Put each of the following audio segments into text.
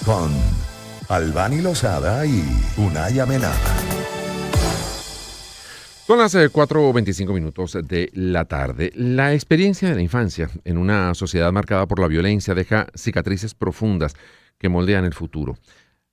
con Albany Lozada y Unay Amenábar. Son las 4:25 de la tarde. La experiencia de la infancia en una sociedad marcada por la violencia deja cicatrices profundas que moldean el futuro.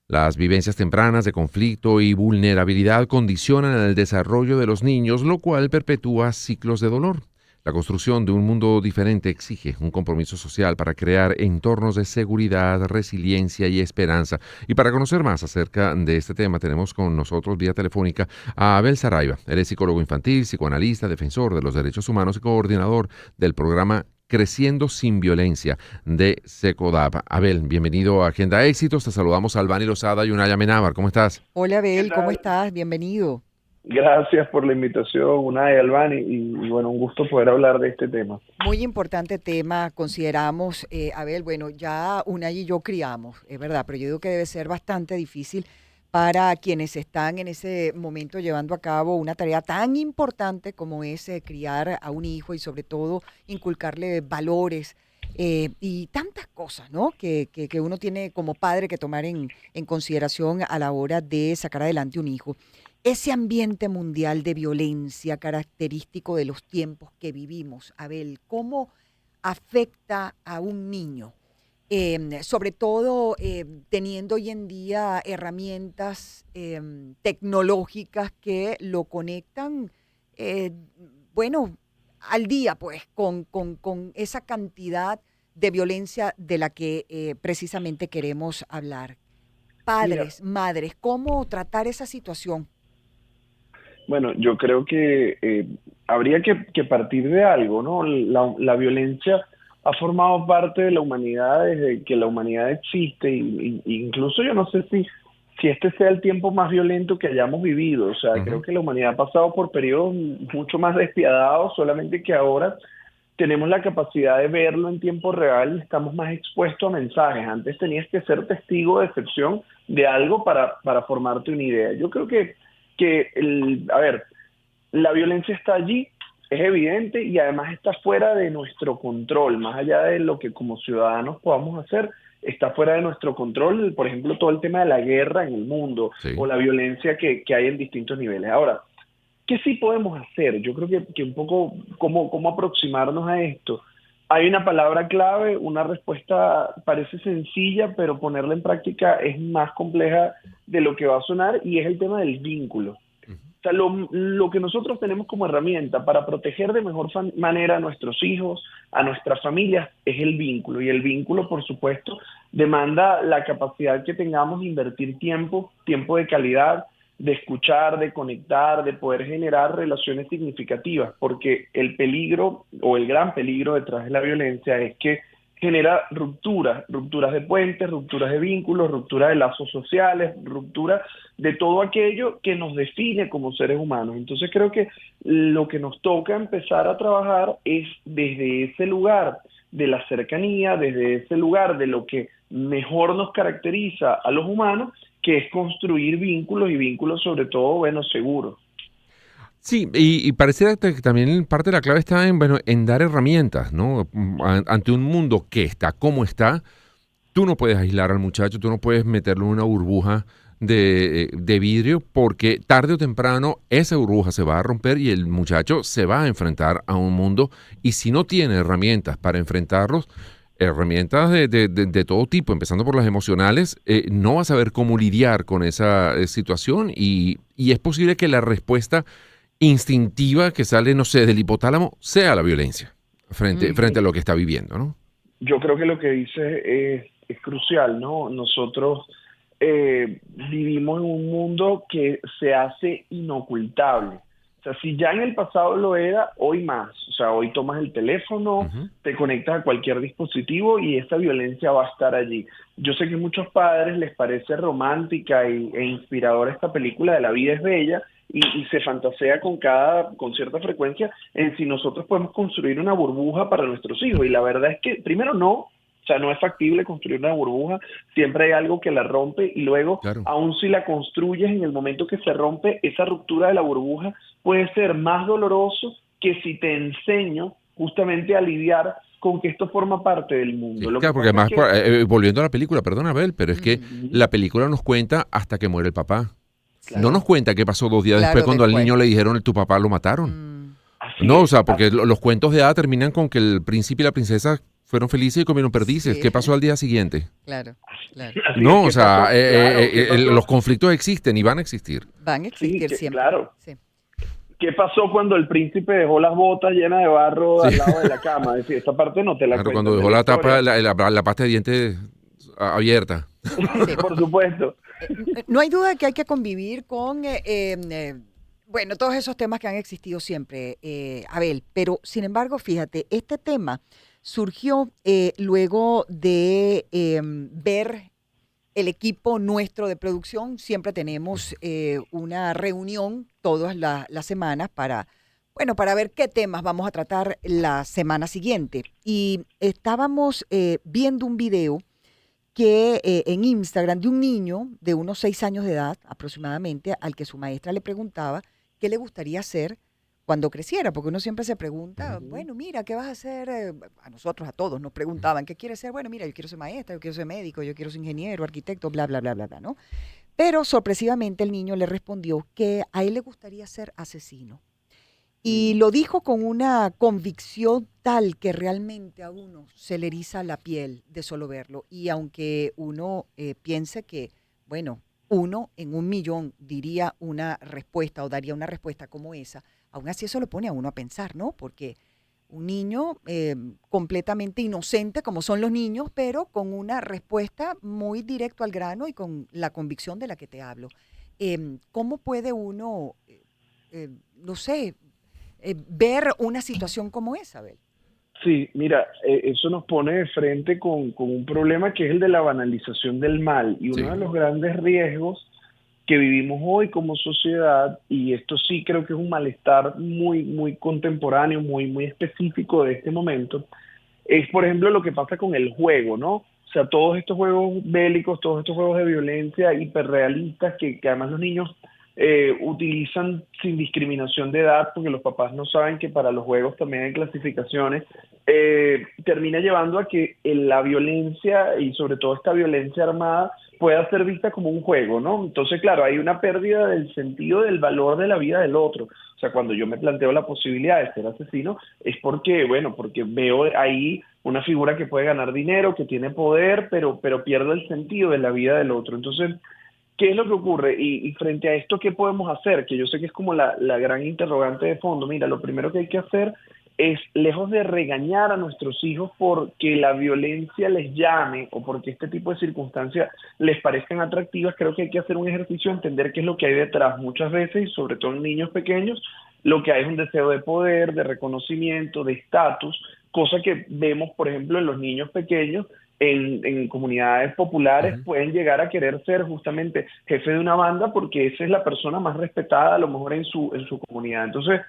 Las vivencias tempranas de conflicto y vulnerabilidad condicionan el desarrollo de los niños, lo cual perpetúa ciclos de dolor. La construcción de un mundo diferente exige un compromiso social para crear entornos de seguridad, resiliencia y esperanza. Y para conocer más acerca de este tema, tenemos con nosotros vía telefónica a Abel Saraiva. Él es psicólogo infantil, psicoanalista, defensor de los derechos humanos y coordinador del programa Creciendo sin Violencia de SECODAP. Abel, bienvenido a Agenda Éxitos. Te saludamos Albany Lozada y Unay Amenábar. ¿Cómo estás? Hola ¿Qué Abel, ¿cómo tal? estás? Bienvenido. Gracias por la invitación, Unai, Albany, y bueno, un gusto poder hablar de este tema. Muy importante tema, consideramos, Abel, bueno, ya Unay y yo criamos, es verdad, pero yo digo que debe ser bastante difícil para quienes están en ese momento llevando a cabo una tarea tan importante como es criar a un hijo y sobre todo inculcarle valores y tantas cosas, ¿no? Que uno tiene como padre que tomar en consideración a la hora de sacar adelante un hijo. Ese ambiente mundial de violencia característico de los tiempos que vivimos, Abel, ¿cómo afecta a un niño? Sobre todo teniendo hoy en día herramientas tecnológicas que lo conectan, eh, bueno, al día, pues, con esa cantidad de violencia de la que precisamente queremos hablar. Mira, Padres, madres, ¿cómo tratar esa situación? bueno, yo creo que habría que partir de algo, ¿no? La violencia ha formado parte de la humanidad desde que la humanidad existe, incluso yo no sé si este sea el tiempo más violento que hayamos vivido. O sea, creo Ujú. que la humanidad ha pasado por periodos mucho más despiadados, solamente que ahora tenemos la capacidad de verlo en tiempo real y estamos más expuestos a mensajes. Antes tenías que ser testigo de excepción de algo para formarte una idea. Yo creo a ver, la violencia está allí, es evidente y además está fuera de nuestro control, más allá de lo que como ciudadanos podamos hacer, está fuera de nuestro control, por ejemplo, todo el tema de la guerra en el mundo o Sí. la violencia que hay en distintos niveles. Ahora, ¿qué sí podemos hacer? Yo creo que un poco cómo aproximarnos a esto. Hay una palabra clave, una respuesta parece sencilla, pero ponerla en práctica es más compleja de lo que va a sonar y es el tema del vínculo. O sea, lo que nosotros tenemos como herramienta para proteger de mejor manera a nuestros hijos, a nuestras familias, es el vínculo. Y el vínculo, por supuesto, demanda la capacidad que tengamos de invertir tiempo de calidad, de escuchar, de conectar, de poder generar relaciones significativas, porque el peligro o el gran peligro detrás de la violencia es que genera rupturas de puentes, rupturas de vínculos, rupturas de lazos sociales, rupturas de todo aquello que nos define como seres humanos. Entonces creo que lo que nos toca empezar a trabajar es desde ese lugar de la cercanía, desde ese lugar de lo que mejor nos caracteriza a los humanos, que es construir vínculos y vínculos sobre todo, bueno, seguros. Sí, y pareciera que también parte de la clave está en, bueno, en dar herramientas, ¿no? Ante un mundo que está como está, tú no puedes aislar al muchacho, tú no puedes meterlo en una burbuja de vidrio, porque tarde o temprano esa burbuja se va a romper y el muchacho se va a enfrentar a un mundo, y si no tiene herramientas para enfrentarlos, herramientas de todo tipo, empezando por las emocionales, no va a saber cómo lidiar con esa situación, y es posible que la respuesta instintiva que sale, no sé, del hipotálamo sea la violencia frente a Ujú. lo que está viviendo, ¿no? Yo creo que lo que dice es crucial, ¿no? Nosotros vivimos en un mundo que se hace inocultable. O sea, si ya en el pasado lo era, hoy más. O sea, hoy tomas el teléfono, Ujú. te conectas a cualquier dispositivo y esa violencia va a estar allí. Yo sé que a muchos padres les parece romántica e inspiradora esta película de La vida es bella y se fantasea con cierta frecuencia en si nosotros podemos construir una burbuja para nuestros hijos. Y la verdad es que, primero, no. O sea, no es factible construir una burbuja, siempre hay algo que la rompe y luego, Claro. aun si la construyes en el momento que se rompe, esa ruptura de la burbuja puede ser más doloroso que si te enseño justamente a lidiar con que esto forma parte del mundo. Sí, Lo claro, que porque pasa además, es que, volviendo a la película, perdona, Abel, pero es que Ujú. la película nos cuenta hasta que muere el papá. Sí, No nos cuenta qué pasó 2 días después claro, cuando al después. niño le dijeron tu papá lo mataron. Mm, así No, o es, sea, porque los cuentos de hadas terminan con que el príncipe y la princesa fueron felices y comieron perdices. sí, ¿Qué pasó al día siguiente? claro, claro. así es No, o que sea, pasó, claro, ¿qué pasó? los conflictos existen y van a existir. Van a Sí, existir siempre. claro. Sí. ¿Qué pasó cuando el príncipe dejó las botas llenas de barro Sí. al lado de la cama? Es decir, esta parte no te la Claro, cuentan cuando de dejó la la tapa, historia. la pasta de dientes abierta. Sí. Por supuesto. No hay duda que hay que convivir con, bueno, todos esos temas que han existido siempre, Abel, pero sin embargo, fíjate, este tema surgió luego de ver el equipo nuestro de producción. Siempre tenemos una reunión todas las semanas para, bueno, para ver qué temas vamos a tratar la semana siguiente. Y estábamos viendo un video que en Instagram de un niño de unos 6 años de edad aproximadamente, al que su maestra le preguntaba qué le gustaría hacer cuando creciera, porque uno siempre se pregunta, Ujú. bueno, mira, ¿qué vas a hacer? A nosotros, a todos nos preguntaban, ¿qué quieres ser? Bueno, mira, yo quiero ser maestra, yo quiero ser médico, yo quiero ser ingeniero, arquitecto, bla, bla, bla, bla, bla, ¿no? Pero sorpresivamente el niño le respondió que a él le gustaría ser asesino. Y lo dijo con una convicción tal que realmente a uno se le eriza la piel de solo verlo. Y aunque uno piense que, bueno, uno en 1 millón diría una respuesta o daría una respuesta como esa, aún así eso lo pone a uno a pensar, ¿no? Porque un niño completamente inocente, como son los niños, pero con una respuesta muy directo al grano y con la convicción de la que te hablo. ¿Cómo puede uno, no sé, ver una situación como esa, Abel? Sí, mira, eso nos pone de frente con un problema que es el de la banalización del mal y Sí. uno de los grandes riesgos que vivimos hoy como sociedad, y esto sí creo que es un malestar muy, muy contemporáneo, muy, muy específico de este momento, es por ejemplo lo que pasa con el juego, ¿no? O sea, todos estos juegos bélicos, todos estos juegos de violencia hiperrealistas que además los niños utilizan sin discriminación de edad, porque los papás no saben que para los juegos también hay clasificaciones, termina llevando a que la violencia y sobre todo esta violencia armada pueda ser vista como un juego, ¿no? Entonces, claro, hay una pérdida del sentido del valor de la vida del otro. O sea, cuando yo me planteo la posibilidad de ser asesino, es porque, bueno, porque veo ahí una figura que puede ganar dinero, que tiene poder, pero pierde el sentido de la vida del otro. Entonces, ¿qué es lo que ocurre? Y frente a esto, ¿qué podemos hacer? Que yo sé que es como la gran interrogante de fondo. Mira, lo primero que hay que hacer es, lejos de regañar a nuestros hijos porque la violencia les llame o porque este tipo de circunstancias les parezcan atractivas, creo que hay que hacer un ejercicio de entender qué es lo que hay detrás. Muchas veces, y sobre todo en niños pequeños, lo que hay es un deseo de poder, de reconocimiento, de estatus, cosa que vemos, por ejemplo, en los niños pequeños en comunidades populares Ujú. pueden llegar a querer ser justamente jefe de una banda porque esa es la persona más respetada a lo mejor en su comunidad. Entonces,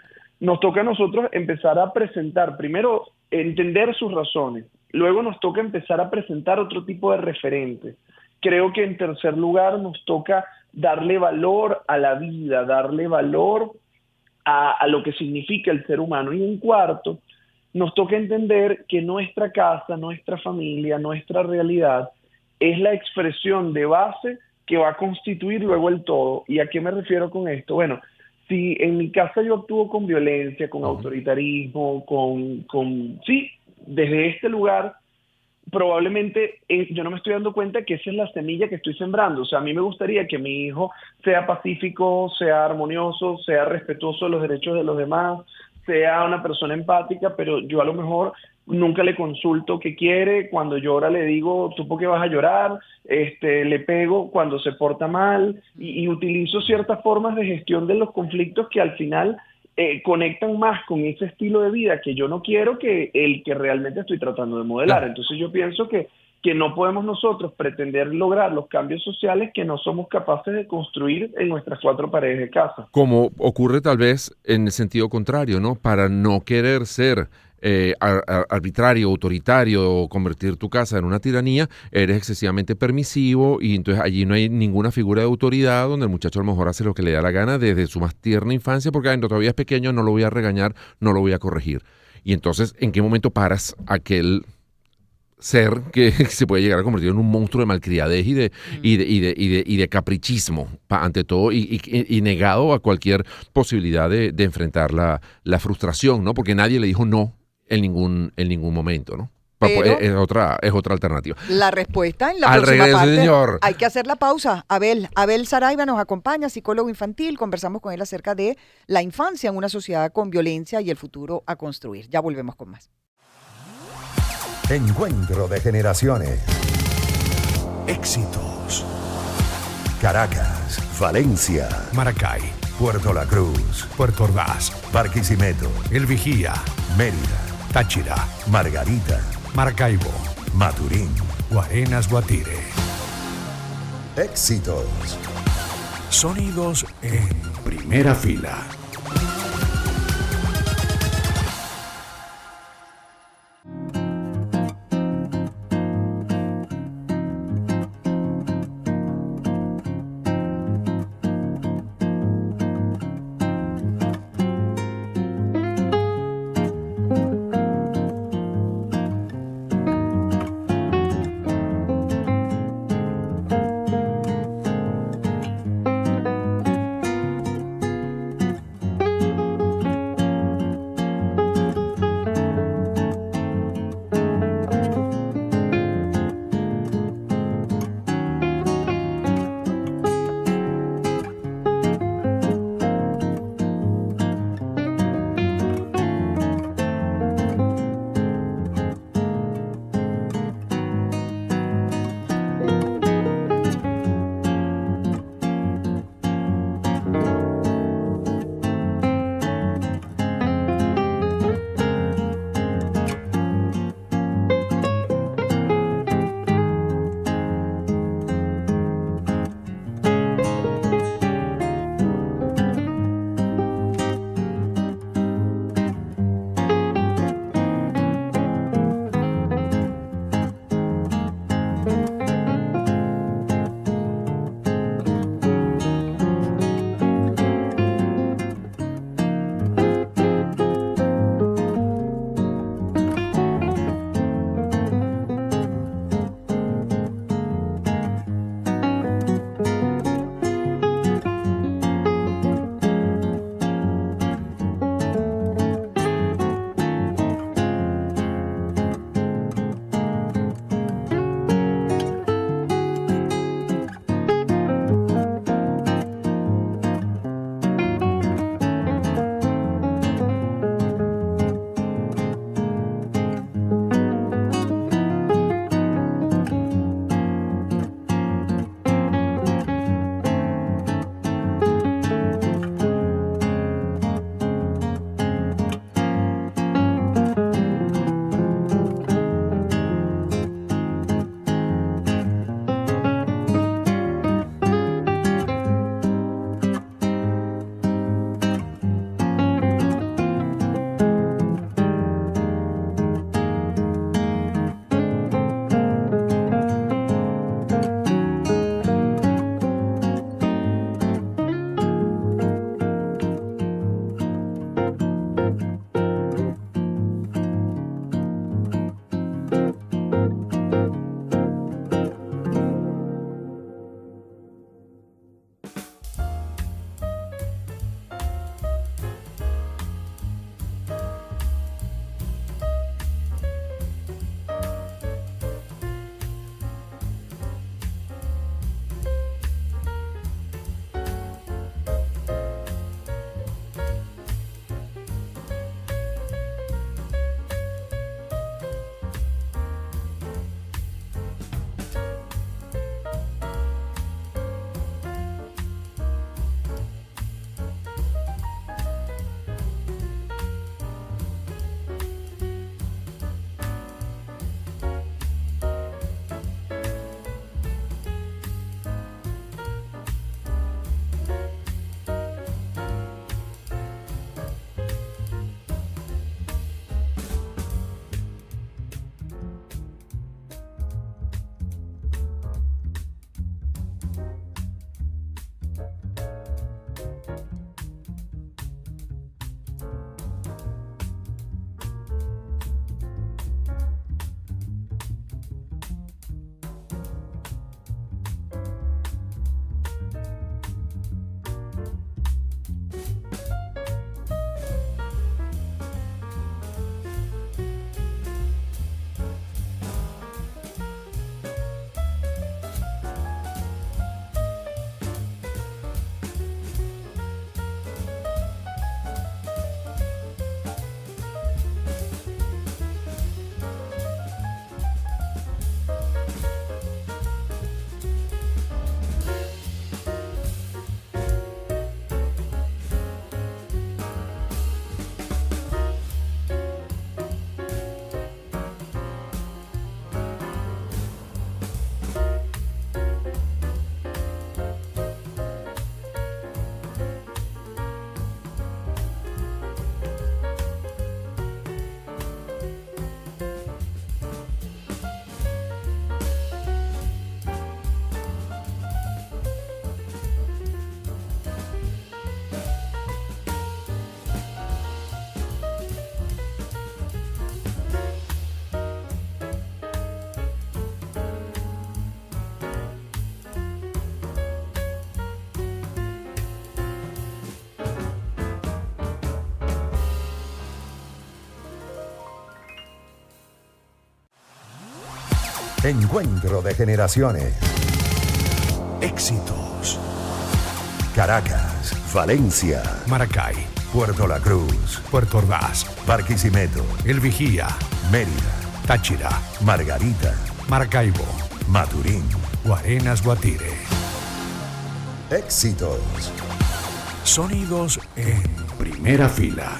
nos toca a nosotros empezar a presentar, primero, entender sus razones, luego nos toca empezar a presentar otro tipo de referentes. Creo que en tercer lugar nos toca darle valor a la vida, darle valor a lo que significa el ser humano. Y en cuarto, nos toca entender que nuestra casa, nuestra familia, nuestra realidad es la expresión de base que va a constituir luego el todo. ¿Y a qué me refiero con esto? Bueno, si en mi casa yo actúo con violencia, con Ujú. autoritarismo, sí, desde este lugar, probablemente yo no me estoy dando cuenta que esa es la semilla que estoy sembrando. O sea, a mí me gustaría que mi hijo sea pacífico, sea armonioso, sea respetuoso de los derechos de los demás, sea una persona empática, pero yo a lo mejor nunca le consulto qué quiere. Cuando llora le digo, ¿tú por qué vas a llorar? Le pego cuando se porta mal y utilizo ciertas formas de gestión de los conflictos que al final conectan más con ese estilo de vida que yo no quiero que el que realmente estoy tratando de modelar. Claro. Entonces yo pienso que no podemos nosotros pretender lograr los cambios sociales que no somos capaces de construir en nuestras 4 paredes de casa. Como ocurre tal vez en el sentido contrario, ¿no? Para no querer ser arbitrario, autoritario o convertir tu casa en una tiranía, eres excesivamente permisivo y entonces allí no hay ninguna figura de autoridad donde el muchacho a lo mejor hace lo que le da la gana desde su más tierna infancia porque ay, no, todavía es pequeño, no lo voy a regañar, no lo voy a corregir. Y entonces, ¿en qué momento paras aquel ser que se puede llegar a convertir en un monstruo de malcriadez y de caprichismo ante todo y negado a cualquier posibilidad de enfrentar la frustración, ¿no? Porque nadie le dijo no en ningún momento, ¿no? Pero Es otra alternativa. la respuesta en la Al próxima regreso, parte. señor. Hay que hacer la pausa. Abel Saraiva nos acompaña, psicólogo infantil. Conversamos con él acerca de la infancia en una sociedad con violencia y el futuro a construir. Ya volvemos con más. Encuentro de generaciones. Éxitos. Caracas, Valencia, Maracay, Puerto La Cruz, Puerto Ordaz, Barquisimeto, El Vigía, Mérida, Táchira, Margarita, Maracaibo, Maturín. Guarenas, Guatire. Éxitos. Sonidos en primera fila. Encuentro de generaciones. Éxitos. Caracas, Valencia, Maracay, Puerto La Cruz, Puerto Ordaz, Barquisimeto, El Vigía, Mérida, Táchira, Margarita, Maracaibo, Maturín. Guarenas, Guatire. Éxitos. Sonidos en primera fila.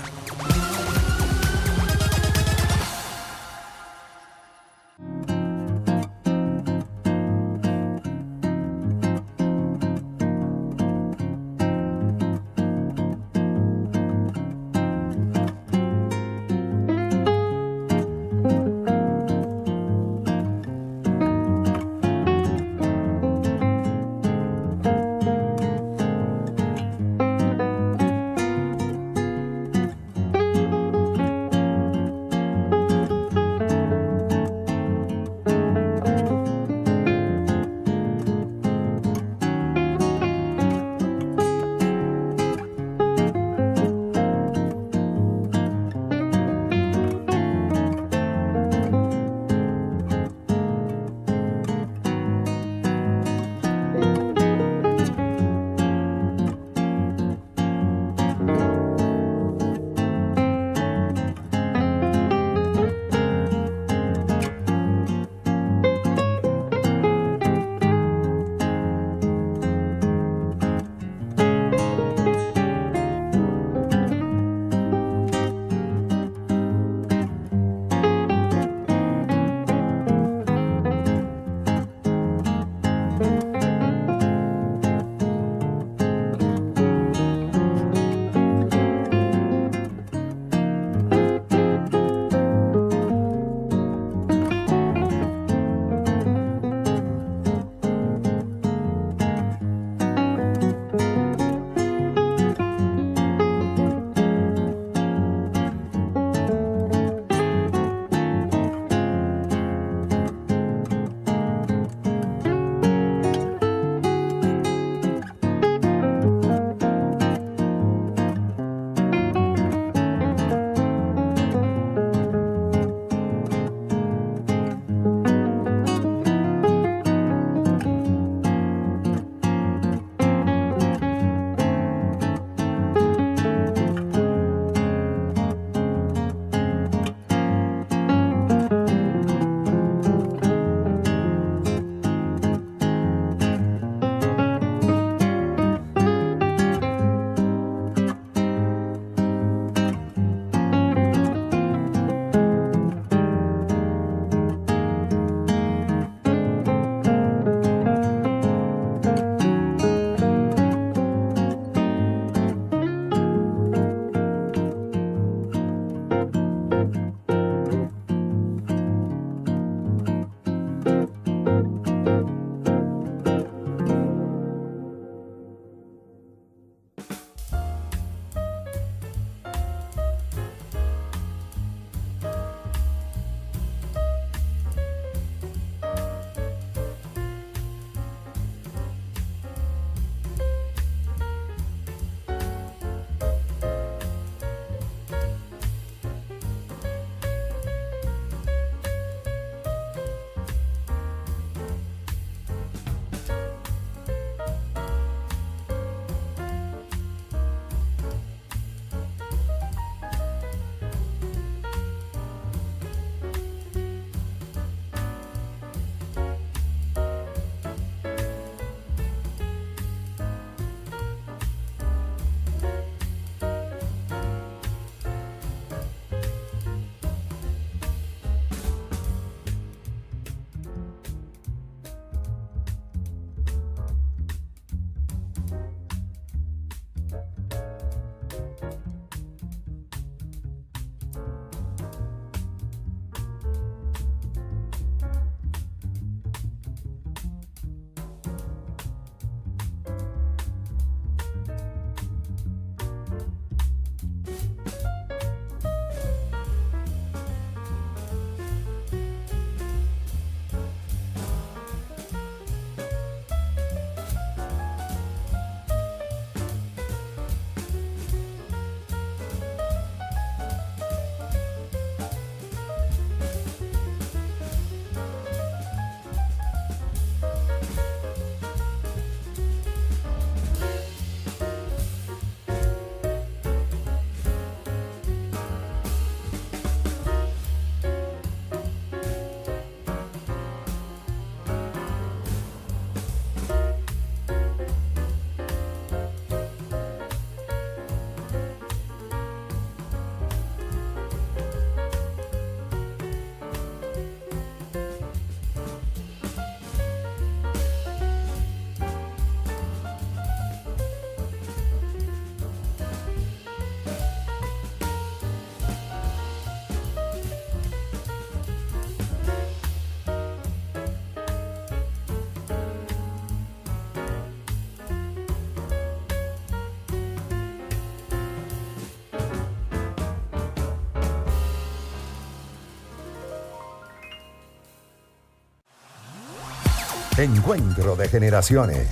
Encuentro de generaciones.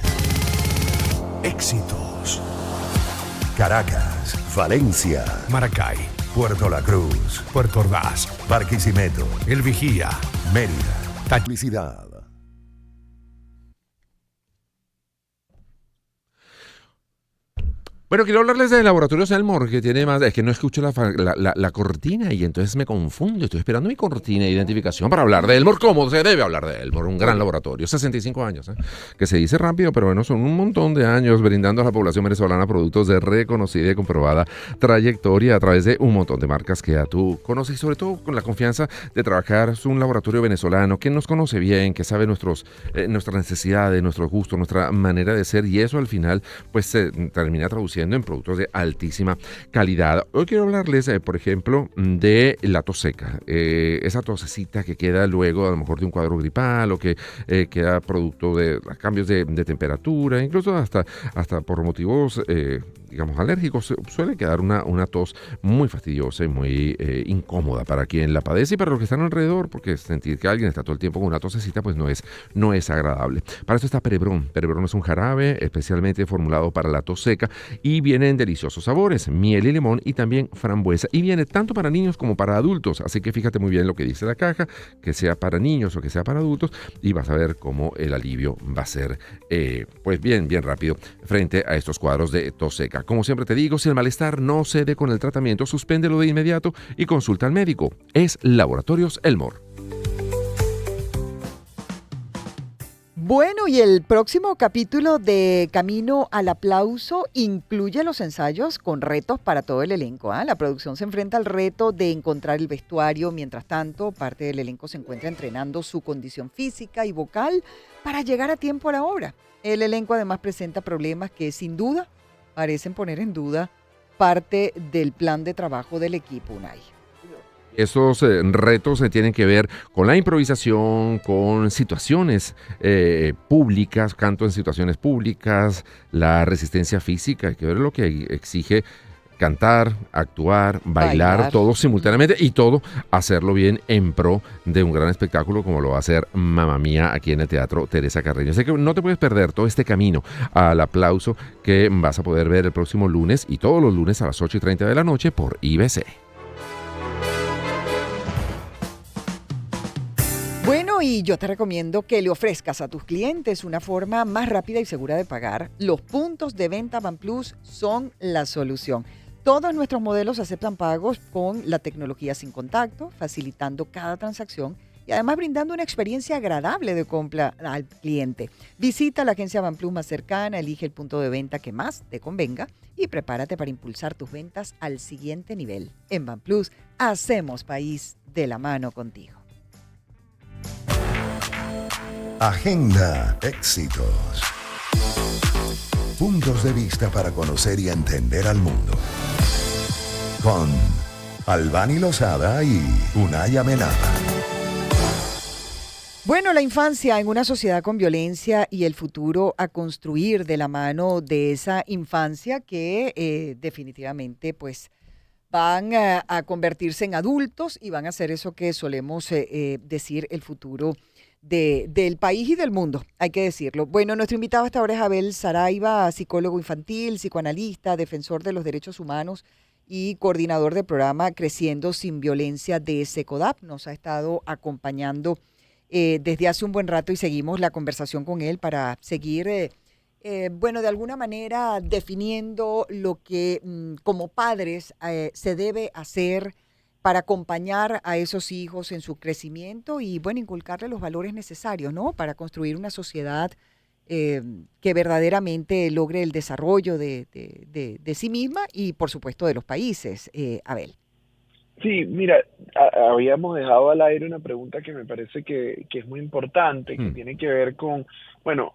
Éxitos. Caracas, Valencia, Maracay, Puerto La Cruz, Puerto Ordaz, Barquisimeto, El Vigía, Mérida. Publicidad. Bueno, quiero hablarles de Laboratorios Elmore, que tiene más... Es que no escucho la cortina y entonces me confundo. Estoy esperando mi cortina de identificación para hablar de Elmore. ¿Cómo se debe hablar de Elmore? Un gran laboratorio, 65 años, que se dice rápido, pero bueno, son un montón de años brindando a la población venezolana productos de reconocida y comprobada trayectoria a través de un montón de marcas que ya tú conoces y sobre todo con la confianza de trabajar. Es un laboratorio venezolano que nos conoce bien, que sabe nuestras necesidades, nuestros gustos, nuestra manera de ser y eso al final pues se termina traduciendo en productos de altísima calidad. Hoy quiero hablarles, por ejemplo, de la tos seca. Esa tosecita que queda luego a lo mejor de un cuadro gripal o que queda producto de cambios de temperatura, incluso hasta por motivos digamos alérgicos, suele quedar una tos muy fastidiosa y muy incómoda para quien la padece y para los que están alrededor, porque sentir que alguien está todo el tiempo con una tosecita pues no es agradable. Para eso está Perebrón. Perebrón es un jarabe especialmente formulado para la tos seca y viene en deliciosos sabores, miel y limón y también frambuesa. Y viene tanto para niños como para adultos, así que fíjate muy bien lo que dice la caja, que sea para niños o que sea para adultos y vas a ver cómo el alivio va a ser pues bien rápido frente a estos cuadros de tos seca. Como siempre te digo, si el malestar no cede con el tratamiento, suspéndelo de inmediato y consulta al médico. Es Laboratorios Elmore. Bueno, y el próximo capítulo de Camino al Aplauso incluye los ensayos con retos para todo el elenco. La producción se enfrenta al reto de encontrar el vestuario. Mientras tanto, parte del elenco se encuentra entrenando su condición física y vocal para llegar a tiempo a la obra. El elenco además presenta problemas que sin duda parecen poner en duda parte del plan de trabajo del equipo, Unai. Esos retos tienen que ver con la improvisación, con situaciones públicas, canto en situaciones públicas, la resistencia física, hay que ver lo que exige cantar, actuar, bailar, todo simultáneamente y todo hacerlo bien en pro de un gran espectáculo como lo va a hacer Mamma Mía aquí en el Teatro Teresa Carreño. Así que no te puedes perder todo este camino al aplauso que vas a poder ver el próximo lunes y todos los lunes a las 8:30 de la noche por IBC. Bueno, y yo te recomiendo que le ofrezcas a tus clientes una forma más rápida y segura de pagar. Los puntos de venta BanPlus son la solución. Todos nuestros modelos aceptan pagos con la tecnología sin contacto, facilitando cada transacción y además brindando una experiencia agradable de compra al cliente. Visita la agencia BanPlus más cercana, elige el punto de venta que más te convenga y prepárate para impulsar tus ventas al siguiente nivel. En BanPlus hacemos país de la mano contigo. Agenda Éxitos. Puntos de vista para conocer y entender al mundo. Con Albany Lozada y Unai Amenábar. Bueno, la infancia en una sociedad con violencia y el futuro a construir de la mano de esa infancia que definitivamente pues van a convertirse en adultos y van a hacer eso que solemos decir el futuro del país y del mundo, hay que decirlo. Bueno, nuestro invitado hasta ahora es Abel Saraiva, psicólogo infantil, psicoanalista, defensor de los derechos humanos y coordinador del programa Creciendo sin Violencia de SECODAP. Nos ha estado acompañando desde hace un buen rato y seguimos la conversación con él para seguir, de alguna manera definiendo lo que como padres se debe hacer para acompañar a esos hijos en su crecimiento y, bueno, inculcarles los valores necesarios, ¿no? Para construir una sociedad que verdaderamente logre el desarrollo de sí misma y, por supuesto, de los países. Abel. Sí, mira, habíamos dejado al aire una pregunta que me parece que es muy importante, que tiene que ver con, bueno,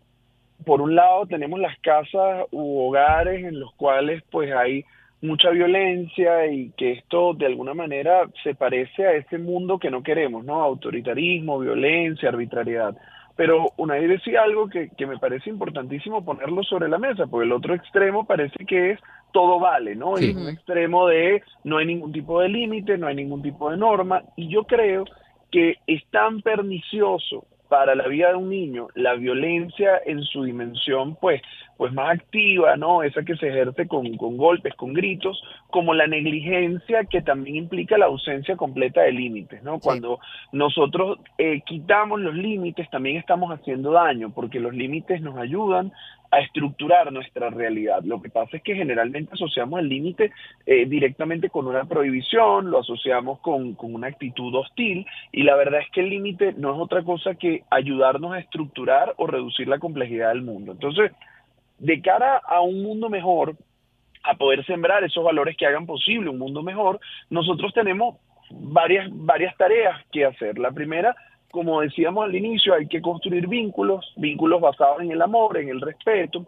por un lado tenemos las casas u hogares en los cuales pues hay mucha violencia y que esto de alguna manera se parece a ese mundo que no queremos, ¿no? Autoritarismo, violencia, arbitrariedad. Pero Unai decía algo que me parece importantísimo ponerlo sobre la mesa, porque el otro extremo parece que es todo vale, ¿no? Sí. Y un extremo de no hay ningún tipo de límite, no hay ningún tipo de norma, y yo creo que es tan pernicioso para la vida de un niño la violencia en su dimensión pues más activa, ¿no? Esa que se ejerce con golpes, con gritos, como la negligencia que también implica la ausencia completa de límites, ¿no? Sí. Cuando nosotros quitamos los límites también estamos haciendo daño, porque los límites nos ayudan a estructurar nuestra realidad. Lo que pasa es que generalmente asociamos el límite directamente con una prohibición, lo asociamos con una actitud hostil, y la verdad es que el límite no es otra cosa que ayudarnos a estructurar o reducir la complejidad del mundo. Entonces, de cara a un mundo mejor, a poder sembrar esos valores que hagan posible un mundo mejor, nosotros tenemos varias tareas que hacer. La primera, como decíamos al inicio, hay que construir vínculos basados en el amor, en el respeto,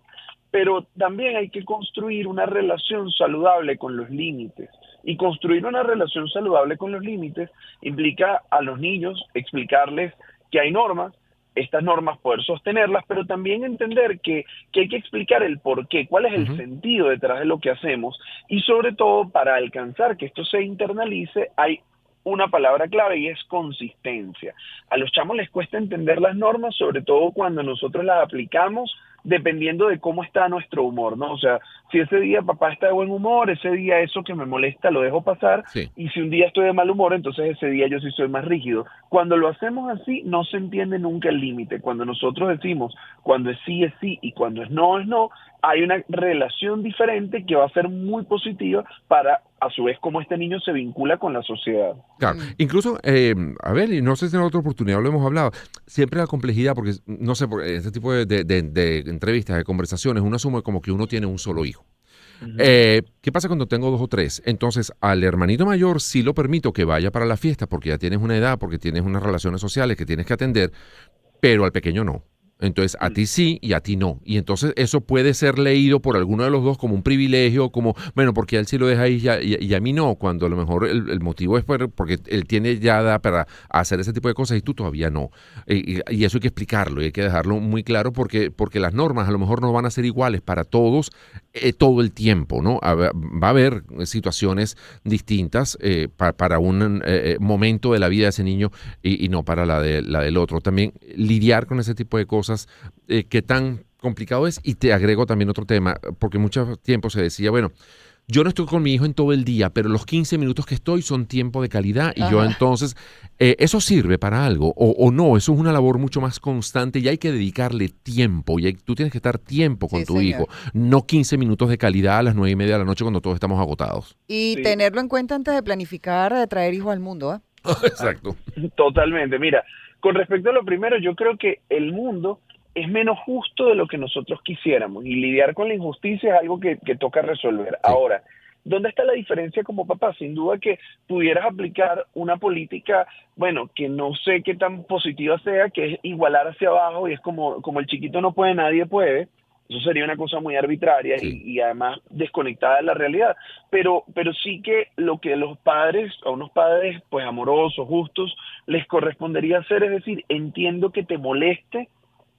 pero también hay que construir una relación saludable con los límites. Y construir una relación saludable con los límites implica a los niños explicarles que hay normas, estas normas poder sostenerlas, pero también entender que hay que explicar el por qué, cuál es el sentido detrás de lo que hacemos, y sobre todo para alcanzar que esto se internalice hay una palabra clave y es consistencia. A los chamos les cuesta entender las normas, sobre todo cuando nosotros las aplicamos dependiendo de cómo está nuestro humor, ¿no? O sea, si ese día papá está de buen humor, ese día eso que me molesta lo dejo pasar, Sí. y si un día estoy de mal humor, entonces ese día yo sí soy más rígido. Cuando lo hacemos así, no se entiende nunca el límite. Cuando nosotros decimos, cuando es sí y cuando es no, hay una relación diferente que va a ser muy positiva para, a su vez, cómo este niño se vincula con la sociedad. Claro, incluso, a ver, y no sé si en otra oportunidad lo hemos hablado, siempre la complejidad, porque no sé, por este tipo de entrevistas, de conversaciones, uno asume como que uno tiene un solo hijo. ¿Qué pasa cuando tengo 2 o 3? Entonces, al hermanito mayor sí lo permito que vaya para la fiesta porque ya tienes una edad, porque tienes unas relaciones sociales que tienes que atender, pero al pequeño no. Entonces, a ti sí y a ti no. Y entonces eso puede ser leído por alguno de los dos como un privilegio, como, bueno, porque a él sí lo deja ahí y a mí no, cuando a lo mejor el motivo es porque él tiene ya edad para hacer ese tipo de cosas y tú todavía no. Y eso hay que explicarlo y hay que dejarlo muy claro porque las normas a lo mejor no van a ser iguales para todos todo el tiempo, ¿no? Va a haber situaciones distintas para un momento de la vida de ese niño y no para la del otro. También lidiar con ese tipo de cosas, qué tan complicado es. Y te agrego también otro tema, porque mucho tiempo se decía, bueno, yo no estoy con mi hijo en todo el día, pero los 15 minutos que estoy son tiempo de calidad y yo entonces, ¿eso sirve para algo o no? Eso es una labor mucho más constante y hay que dedicarle tiempo y tú tienes que estar tiempo con tu hijo, no 15 minutos de calidad a las 9:30 de la noche cuando todos estamos agotados. Y Sí. tenerlo en cuenta antes de planificar traer hijos al mundo, ¿eh? Exacto. Totalmente. Mira, con respecto a lo primero, yo creo que el mundo es menos justo de lo que nosotros quisiéramos y lidiar con la injusticia es algo que toca resolver. Sí. Ahora, ¿dónde está la diferencia como papá? Sin duda que pudieras aplicar una política, bueno, que no sé qué tan positiva sea, que es igualar hacia abajo y es como el chiquito no puede, nadie puede. Eso sería una cosa muy arbitraria Sí. y además desconectada de la realidad. Pero sí que lo que los padres, a unos padres pues amorosos, justos, les correspondería hacer es decir, entiendo que te moleste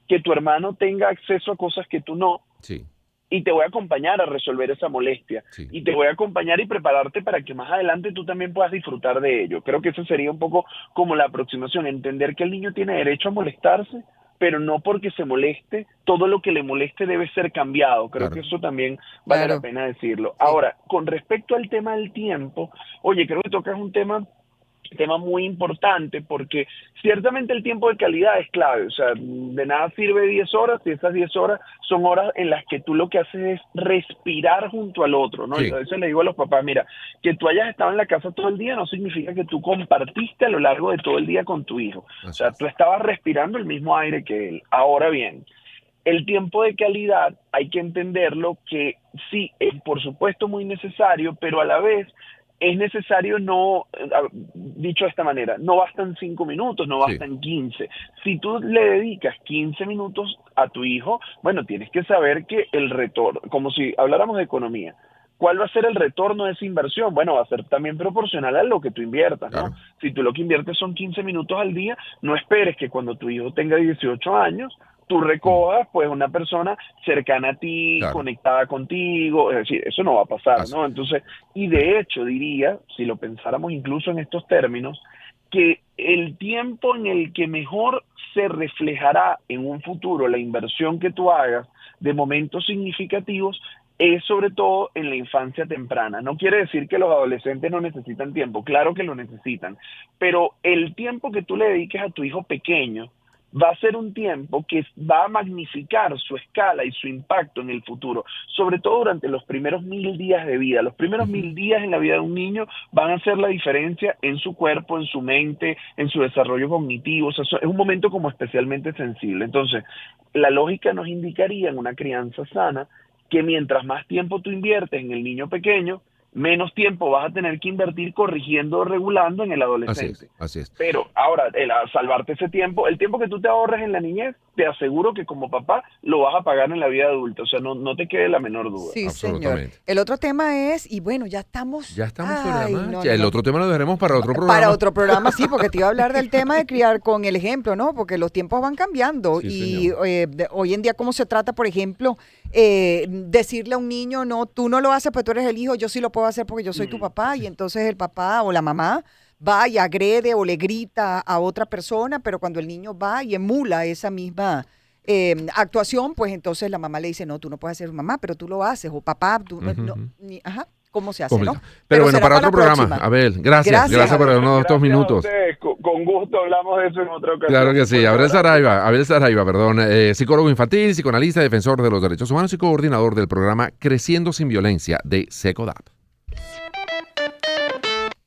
que tu hermano tenga acceso a cosas que tú no, Sí. y te voy a acompañar a resolver esa molestia. Sí. Y te voy a acompañar y prepararte para que más adelante tú también puedas disfrutar de ello. Creo que eso sería un poco como la aproximación, entender que el niño tiene derecho a molestarse, pero no porque se moleste, todo lo que le moleste debe ser cambiado. Creo que eso también vale la pena decirlo. Ahora, con respecto al tema del tiempo, oye, creo que tocas un tema muy importante porque ciertamente el tiempo de calidad es clave, o sea, de nada sirve 10 horas si esas 10 horas son horas en las que tú lo que haces es respirar junto al otro, ¿no? Sí. Yo a veces le digo a los papás, mira, que tú hayas estado en la casa todo el día no significa que tú compartiste a lo largo de todo el día con tu hijo, o sea, tú estabas respirando el mismo aire que él. Ahora bien, el tiempo de calidad hay que entenderlo que sí, es por supuesto muy necesario, pero a la vez es necesario dicho de esta manera, no bastan 5 minutos, no bastan 15. Si tú le dedicas 15 minutos a tu hijo, bueno, tienes que saber que el retorno, como si habláramos de economía, ¿cuál va a ser el retorno de esa inversión? Bueno, va a ser también proporcional a lo que tú inviertas, ¿no? Claro. Si tú lo que inviertes son 15 minutos al día, no esperes que cuando tu hijo tenga 18 años, tú recojas pues una persona cercana a ti, Claro. conectada contigo, es decir, eso no va a pasar, ¿no? Entonces, y de hecho diría, si lo pensáramos incluso en estos términos, que el tiempo en el que mejor se reflejará en un futuro la inversión que tú hagas de momentos significativos es sobre todo en la infancia temprana. No quiere decir que los adolescentes no necesitan tiempo, claro que lo necesitan, pero el tiempo que tú le dediques a tu hijo pequeño va a ser un tiempo que va a magnificar su escala y su impacto en el futuro, sobre todo durante los primeros 1000 días de vida. Los primeros 1000 días en la vida de un niño van a hacer la diferencia en su cuerpo, en su mente, en su desarrollo cognitivo. O sea, es un momento como especialmente sensible. Entonces, la lógica nos indicaría en una crianza sana que mientras más tiempo tú inviertes en el niño pequeño, menos tiempo vas a tener que invertir corrigiendo o regulando en el adolescente. Así es. Pero ahora, salvarte ese tiempo, el tiempo que tú te ahorres en la niñez, te aseguro que como papá lo vas a pagar en la vida adulta. O sea, no te quede la menor duda. Sí, señor. El otro tema es, y bueno, ya estamos sobre la marcha. El otro tema lo dejaremos para otro programa. Para otro programa, sí, porque te iba a hablar del tema de criar con el ejemplo, ¿no? Porque los tiempos van cambiando. Sí, y hoy en día, ¿cómo se trata, por ejemplo, decirle a un niño, no, tú no lo haces, pero tú eres el hijo, yo sí lo puedo hacer porque yo soy tu papá, y entonces el papá o la mamá va y agrede o le grita a otra persona, pero cuando el niño va y emula esa misma actuación, pues entonces la mamá le dice, no, tú no puedes ser mamá, pero tú lo haces, o papá, tú ¿cómo se hace, no? Pero bueno, para otro programa. Abel, gracias por darnos estos minutos. Con gusto hablamos de eso en otra ocasión. Claro que sí. Abel Saraiva, psicólogo infantil, psicoanalista, defensor de los derechos humanos y coordinador del programa Creciendo sin Violencia de SECODAP.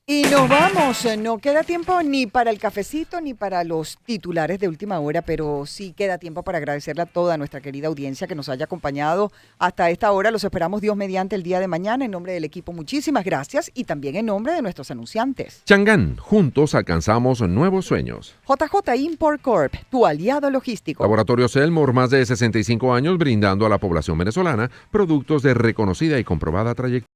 Y nos vamos, no queda tiempo ni para el cafecito ni para los titulares de última hora, pero sí queda tiempo para agradecerle a toda nuestra querida audiencia que nos haya acompañado hasta esta hora. Los esperamos Dios mediante el día de mañana. En nombre del equipo, muchísimas gracias, y también en nombre de nuestros anunciantes. Changán, juntos alcanzamos nuevos sueños. JJ Import Corp, tu aliado logístico. Laboratorio Selmor, más de 65 años brindando a la población venezolana productos de reconocida y comprobada trayectoria.